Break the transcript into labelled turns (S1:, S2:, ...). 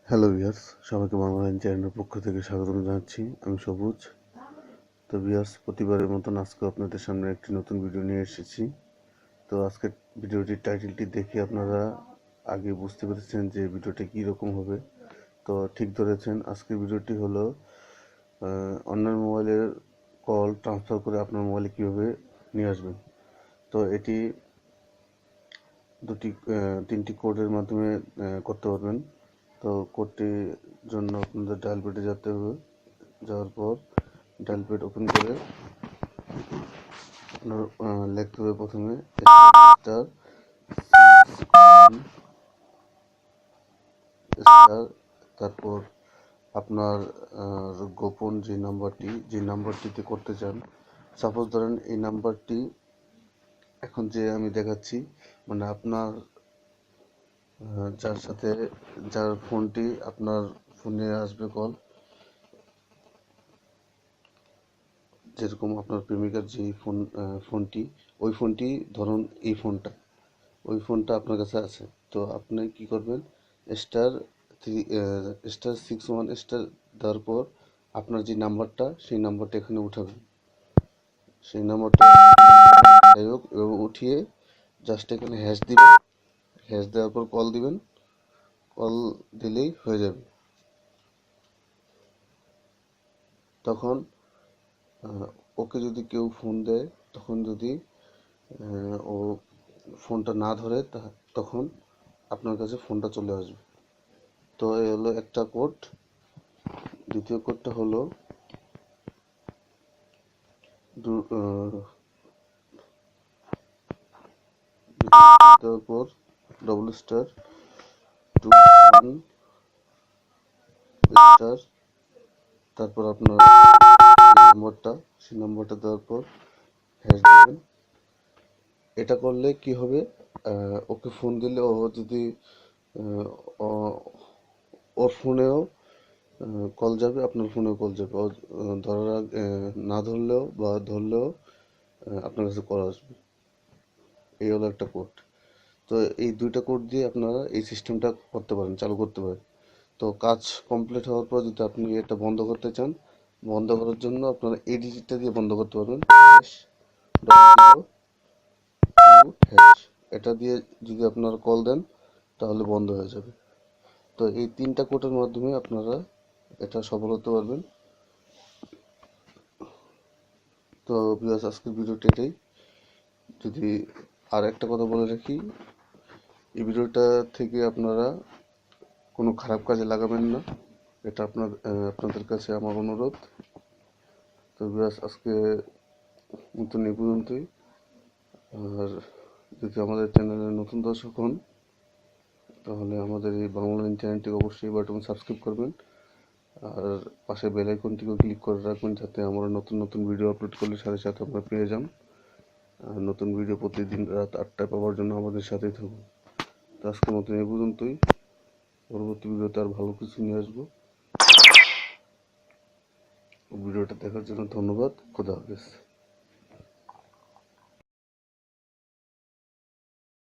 S1: Hello viewers, সবাইকে Bangla line চ্যানেলের পক্ষ থেকে স্বাগতম জানাচ্ছি। আমি সবুজ। তো ভিউয়ার্স, প্রতিবারের মতন আজকে আপনাদের সামনে একটি নতুন ভিডিও নিয়ে এসেছি। তো আজকের ভিডিওটির টাইটেলটি দেখে আপনারা আগে বুঝতে পেরেছেন যে ভিডিওটি কী রকম হবে। তো ঠিক ধরেছেন, আজকের ভিডিওটি হলো অন্যের মোবাইলের কল ট্রান্সফার করে আপনার মোবাইলে কীভাবে নিয়ে আসবেন। তো এটি তিনটি কোডের মাধ্যমে করতে পারবেন। তো কোডটির জন্য আপনাদের ডায়াল প্যাডে যেতে হবে। যাওয়ার পর ডায়াল প্যাড ওপেন করে আপনার লিখতে হবে প্রথমে তারপর আপনার গোপন যে নাম্বারটিতে করতে চান। সাপোজ ধরেন এই নাম্বারটি এখন যে আমি দেখাচ্ছি, মানে আপনার যার ফোনটি আপনার ফোনে আসবে কল, যেরকম আপনার প্রেমিকার যে ফোনটি, ওই ফোনটি ধরুন ওই ফোনটা আপনার কাছে আছে। তো আপনি কি করবেন, *6 1# দেওয়ার পর আপনার যে নাম্বারটা, সেই নাম্বারটা এখানে উঠাবেন। সেই নাম্বারটা যাই হোক উঠিয়ে জাস্ট এখানে হ্যাশ দিবেন। হ্যাশ দেওয়ার পর কল দিবেন। কল দিলেই হয়ে যাবে। তখন ওকে যদি কেউ ফোন দেয়, তখন যদি ও ফোনটা না ধরে, তখন আপনার কাছে ফোনটা চলে আসবে। তো এই হলো একটা কোড। দ্বিতীয় কোডটা হলো পর $*21# তারপর আপনার সেই নাম্বারটা দেওয়ার পর হ্যাশ দিবেন। এটা করলে কি হবে, ওকে ফোন দিলে ও যদি ওর ফোনেও কল যাবে, আপনার ফোনেও কল যাবে। ও না ধরলেও বা ধরলেও আপনার কাছে কল আসবে। এই হলো একটা কোড। তো এই দুইটা কোড দিয়ে আপনারা এই সিস্টেমটা চালু করতে পারেন। তো কাজ কমপ্লিট হওয়ার পর যদি আপনি এটা বন্ধ করতে চান, বন্ধ করার জন্য আপনারা এই ডিজিটটা দিয়ে বন্ধ করতে পারবেন। এটা দিয়ে যদি আপনারা কল দেন, তাহলে বন্ধ হয়ে যাবে। তো এই তিনটা কোডের মাধ্যমে আপনারা এটা সফল হতে পারবেন। তো ভিউয়ার্স, আজকের ভিডিওটা এটাই। যদি আর একটা কথা বলে রাখি, এই ভিডিওটা থেকে আপনারা কোনো খারাপ কাজে লাগাবেন না, এটা আপনাদের কাছে আমার অনুরোধ। তো ভিউয়ার্স, আজকে নতুন এই পর্যন্তই। আর যদি আমাদের চ্যানেলে নতুন দর্শক হন, তাহলে আমাদের এই বাংলা লাইন চ্যানেলটিকে অবশ্যই বাটন সাবস্ক্রাইব করবেন। আর পাশে বেল আইকনটিকেও ক্লিক করে রাখবেন, যাতে আমরা নতুন নতুন ভিডিও আপলোড করলে সাথে সাথে আপনারা পেয়ে যান। আর নতুন ভিডিও প্রতিদিন রাত 8টায় পাওয়ার জন্য আমাদের সাথেই থাকুন। তো আজকের মতন এই পর্যন্তই। পরবর্তী ভিডিওতে আর ভালো কিছু নিয়ে আসবো। ভিডিওটা দেখার জন্য ধন্যবাদ। খোদা হাফেজ।